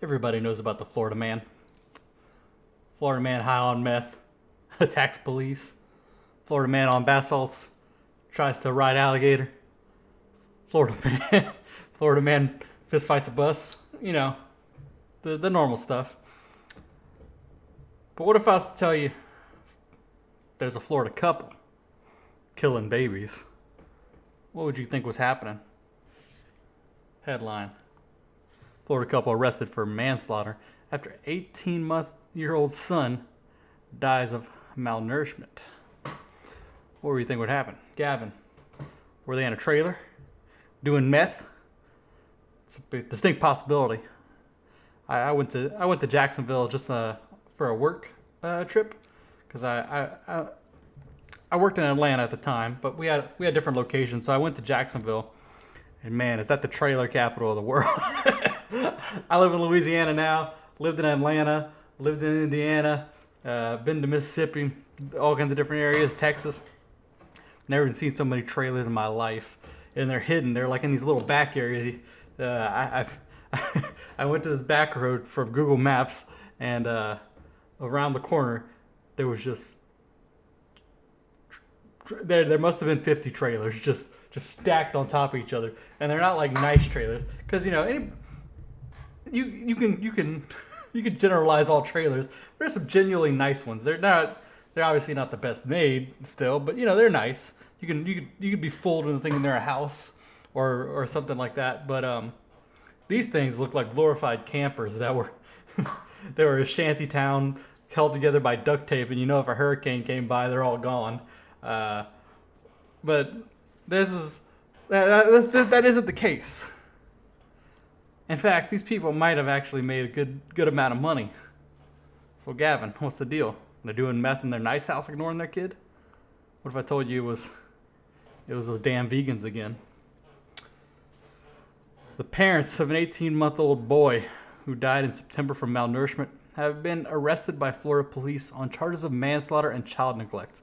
Everybody knows about the Florida man. Florida man high on meth, attacks police. Florida man on bath salts, tries to ride alligator. Florida man, Florida man fist fights a bus. You know, the normal stuff. But what if I was to tell you there's a Florida couple killing babies? What would you think was happening? Headline: Florida couple arrested for manslaughter after 18-month-old son dies of malnourishment. What do you think would happen? Gavin, were they in a trailer doing meth? It's a distinct possibility. I went to Jacksonville just for a work trip because I worked in Atlanta at the time, but we had different locations. So I went to Jacksonville, and man, is that the trailer capital of the world? I live in Louisiana now. Lived in Atlanta. Lived in Indiana. Been to Mississippi. All kinds of different areas. Texas. Never even seen so many trailers in my life, and they're hidden. They're like in these little back areas. I went to this back road from Google Maps, and around the corner there was just there must have been 50 trailers just stacked on top of each other, and they're not like nice trailers because you can generalize all trailers. There's some genuinely nice ones. They're obviously not the best made still, but they're nice. You could be fooled into thinking they're a house or something like that. But these things look like glorified campers that were they were a shanty town held together by duct tape, and if a hurricane came by, they're all gone. But that isn't the case. In fact, these people might have actually made a good amount of money. So Gavin, what's the deal? They're doing meth in their nice house, ignoring their kid? What if I told you it was those damn vegans again? The parents of an 18-month-old boy who died in September from malnourishment have been arrested by Florida police on charges of manslaughter and child neglect.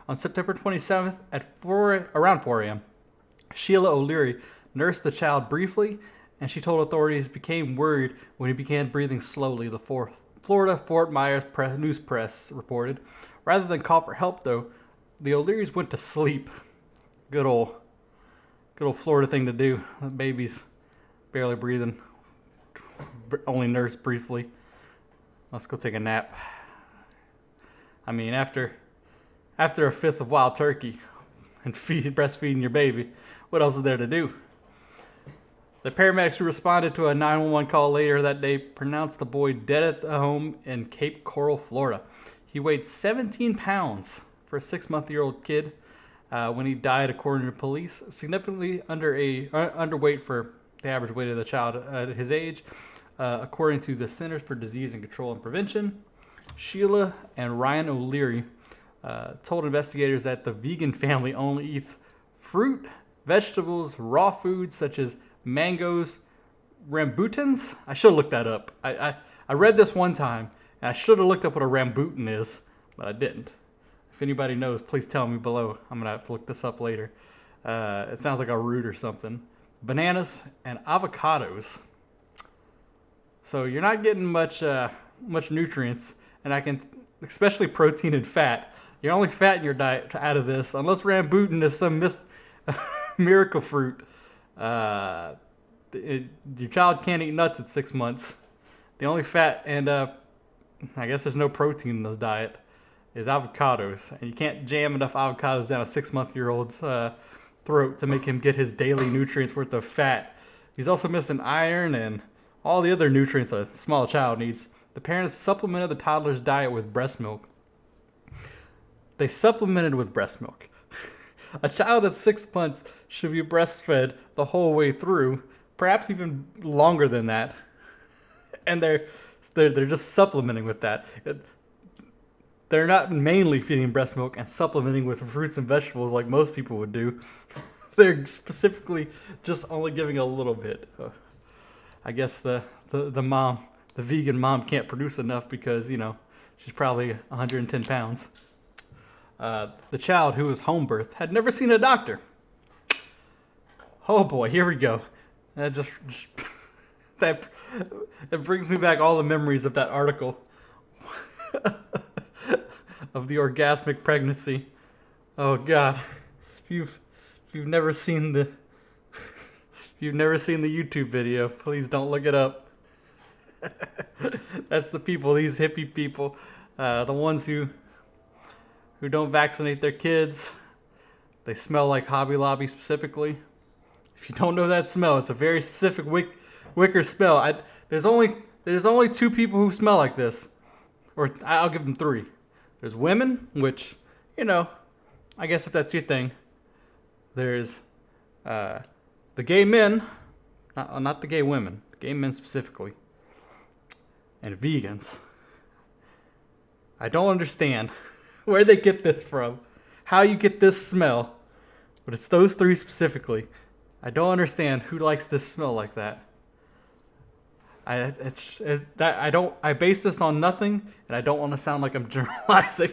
On September 27th at around 4 a.m., Sheila O'Leary nursed the child briefly, and she told authorities became worried when he began breathing slowly, the Florida Fort Myers News Press reported. Rather than call for help, though, the O'Learys went to sleep. Good old Florida thing to do. The baby's barely breathing, only nursed briefly. Let's go take a nap. I mean, after a fifth of wild turkey and breastfeeding your baby, what else is there to do? The paramedics who responded to a 911 call later that day pronounced the boy dead at the home in Cape Coral, Florida. He weighed 17 pounds for a 6-month-old kid when he died, according to police. Significantly underweight for the average weight of the child at his age, according to the Centers for Disease and Control and Prevention. Sheila and Ryan O'Leary told investigators that the vegan family only eats fruit, vegetables, raw foods such as mangoes, rambutans. I should have looked that up. I read this one time, and I should have looked up what a rambutan is, but I didn't. If anybody knows, please tell me below. I'm going to have to look this up later. It sounds like a root or something. Bananas and avocados. So you're not getting much nutrients, and especially protein and fat. Your only fat in your diet out of this, unless rambutan is some miracle fruit. Your child can't eat nuts at 6 months. The only fat and I guess there's no protein in this diet is avocados, and you can't jam enough avocados down a 6-month-old's throat to make him get his daily nutrients worth of fat. He's also missing iron and all the other nutrients a small child needs. The parents supplemented the toddler's diet with breast milk. They supplemented with breast milk. A child at 6 months should be breastfed the whole way through, perhaps even longer than that. And they're just supplementing with that. They're not mainly feeding breast milk and supplementing with fruits and vegetables like most people would do. They're specifically just only giving a little bit. I guess the vegan mom can't produce enough because, she's probably 110 pounds. The child, who was home birthed, had never seen a doctor. Oh boy, here we go. that that brings me back all the memories of that article of the orgasmic pregnancy. Oh God, if you've never seen the if you've never seen the YouTube video, please don't look it up. That's the people, these hippie people, the ones who don't vaccinate their kids. They smell like Hobby Lobby specifically. If you don't know that smell, it's a very specific wicker smell. There's only two people who smell like this, or I'll give them three. There's women, which, I guess if that's your thing. There's the gay men, not the gay women, the gay men specifically, and vegans. I don't understand where they get this from, how you get this smell, but it's those three specifically. I don't understand who likes this smell like that. I base this on nothing, and I don't want to sound like I'm generalizing,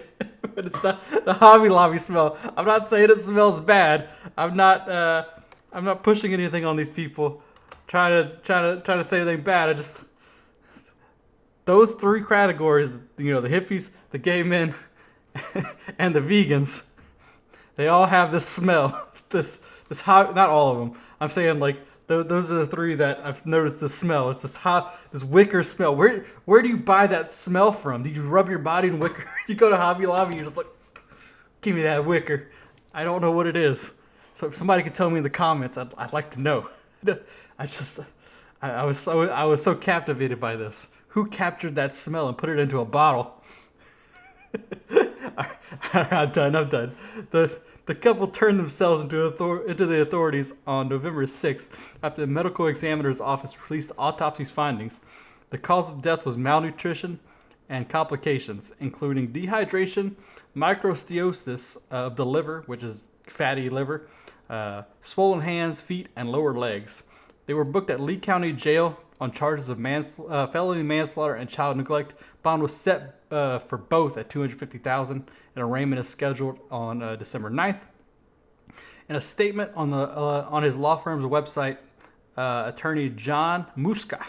but it's the Hobby Lobby smell. I'm not saying it smells bad. I'm not pushing anything on these people, trying to say anything bad. Those three categories, the hippies, the gay men, and the vegans, they all have this smell. This not all of them. I'm saying like those are the three that I've noticed the smell. It's this wicker smell. Where do you buy that smell from? Do you rub your body in wicker? You go to Hobby Lobby, you're just like, give me that wicker. I don't know what it is. So if somebody could tell me in the comments, I'd like to know. I was so captivated by this. Who captured that smell and put it into a bottle? I'm done. The couple turned themselves into the authorities on November 6th after the medical examiner's office released autopsy's findings. The cause of death was malnutrition and complications, including dehydration, microsteosis of the liver, which is fatty liver, swollen hands, feet, and lower legs. They were booked at Lee County Jail on charges of felony manslaughter and child neglect. Bond was set for both at $250,000, and arraignment is scheduled on December 9th. In a statement on his law firm's website, attorney John Muska,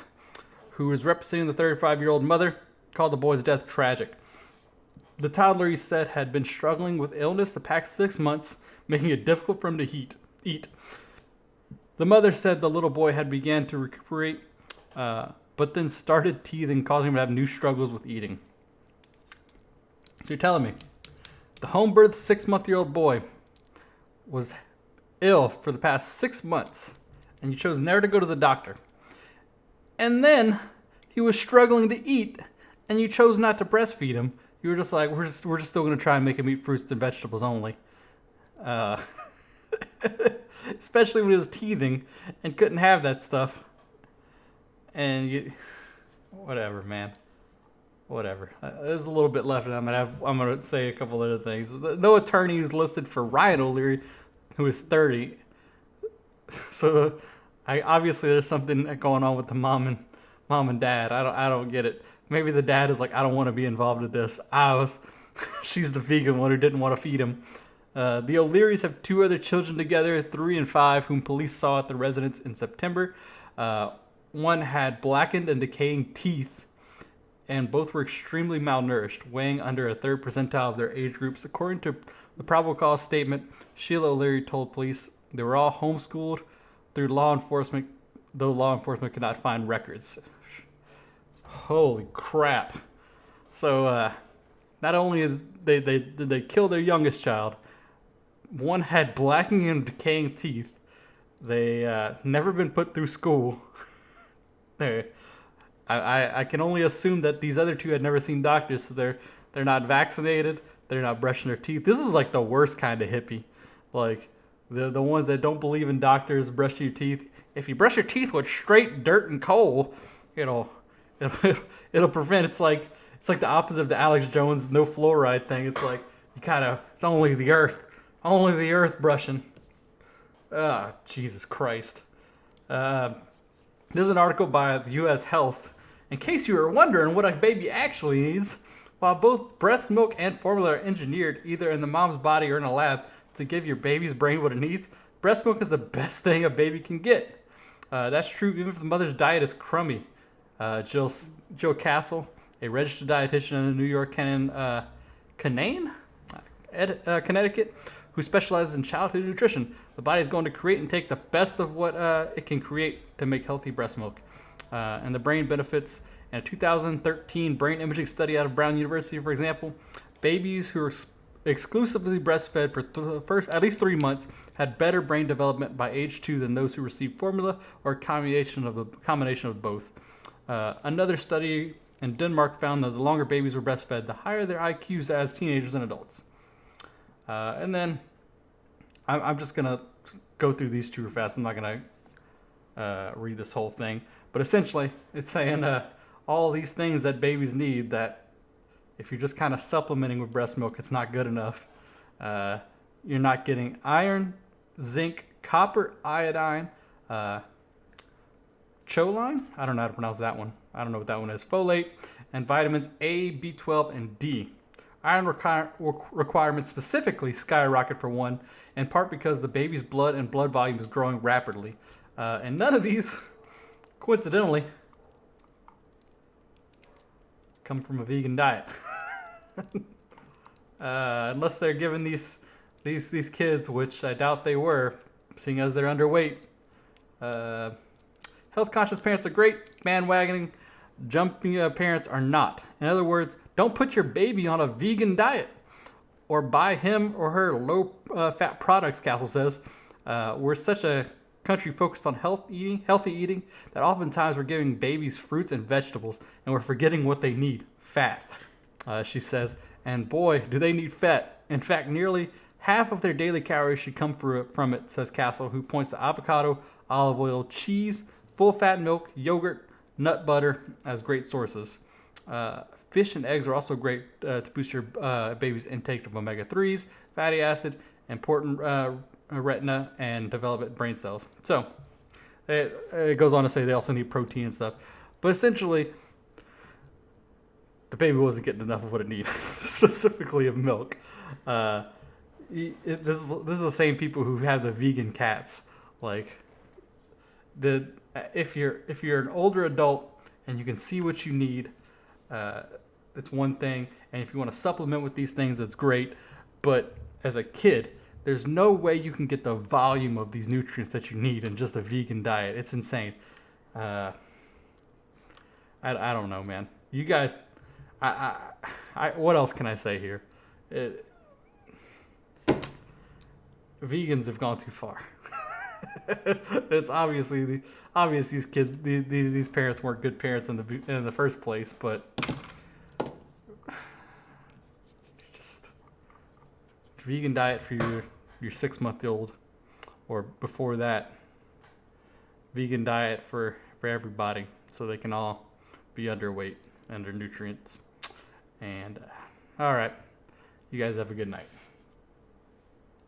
who is representing the 35-year-old mother, called the boy's death tragic. The toddler, he said, had been struggling with illness the past 6 months, making it difficult for him to eat. The mother said the little boy had began to recuperate, but then started teething, causing him to have new struggles with eating. So you're telling me the home-birthed 6-month-old boy was ill for the past 6 months, and you chose never to go to the doctor. And then he was struggling to eat, and you chose not to breastfeed him. You were just like, we're just still going to try and make him eat fruits and vegetables only. Especially when he was teething and couldn't have that stuff. And whatever, man. Whatever. There's a little bit left, and I'm gonna say a couple other things. No attorney who's listed for Ryan O'Leary, who is 30. So, obviously there's something going on with the mom and dad. I don't get it. Maybe the dad is like, I don't want to be involved with this. She's the vegan one who didn't want to feed him. The O'Learys have 2 other children together, 3 and 5, whom police saw at the residence in September. One had blackened and decaying teeth, and both were extremely malnourished, weighing under a 3rd percentile of their age groups. According to the probable cause statement, Sheila O'Leary told police they were all homeschooled through law enforcement, though law enforcement could not find records. Holy crap. So, not only did they kill their youngest child, one had blackening and decaying teeth. They never been put through school. I can only assume that these other 2 had never seen doctors, so they're not vaccinated, they're not brushing their teeth. This is like the worst kind of hippie. Like the ones that don't believe in doctors brushing your teeth. If you brush your teeth with straight dirt and coal, it'll prevent. It's like the opposite of the Alex Jones no fluoride thing. It's like it's only the earth brushing. Jesus Christ. This is an article by the U.S. Health. In case you were wondering what a baby actually needs, while both breast milk and formula are engineered either in the mom's body or in a lab to give your baby's brain what it needs, breast milk is the best thing a baby can get. That's true even if the mother's diet is crummy. Jill Castle, a registered dietitian in the New York Canaan, Connecticut, who specializes in childhood nutrition. The body is going to create and take the best of what it can create to make healthy breast milk. And the brain benefits. In a 2013 brain imaging study out of Brown University, for example, babies who are exclusively breastfed for the first at least 3 months had better brain development by age 2 than those who received formula or a combination of both. Another study in Denmark found that the longer babies were breastfed, the higher their IQs as teenagers and adults. And then I'm just gonna go through these two fast. I'm not gonna read this whole thing, but essentially it's saying all these things that babies need that if you're just kind of supplementing with breast milk, it's not good enough. You're not getting iron, zinc, copper, iodine, choline. I don't know how to pronounce that one. I don't know what that one is. Folate and vitamins A, B12, and D. Iron requirements specifically skyrocket for one, in part because the baby's blood and blood volume is growing rapidly. And none of these, coincidentally, come from a vegan diet. Unless they're giving these kids, which I doubt they were, seeing as they're underweight. Health conscious parents are great. Bandwagoning, jumping parents are not. In other words, don't put your baby on a vegan diet or buy him or her low fat products, Castle says. We're such a country focused on healthy eating that oftentimes we're giving babies fruits and vegetables and we're forgetting what they need, fat, she says. And boy, do they need fat. In fact, nearly half of their daily calories should come from it, says Castle, who points to avocado, olive oil, cheese, full fat milk, yogurt, nut butter as great sources. Fish and eggs are also great to boost your baby's intake of omega-3s, fatty acid, important retina, and development brain cells. So it goes on to say they also need protein and stuff. But essentially, the baby wasn't getting enough of what it needed, specifically of milk. This is the same people who have the vegan cats. Like, if you're an older adult and you can see what you need, it's one thing. And if you want to supplement with these things, that's great. But as a kid, there's no way you can get the volume of these nutrients that you need in just a vegan diet. It's insane. I don't know, man. You guys, what else can I say here? Vegans have gone too far. It's obvious these kids, these parents weren't good parents in the first place, but just vegan diet for your 6-month-old, or before that, vegan diet for everybody, so they can all be underweight, under nutrients. And all right, you guys have a good night.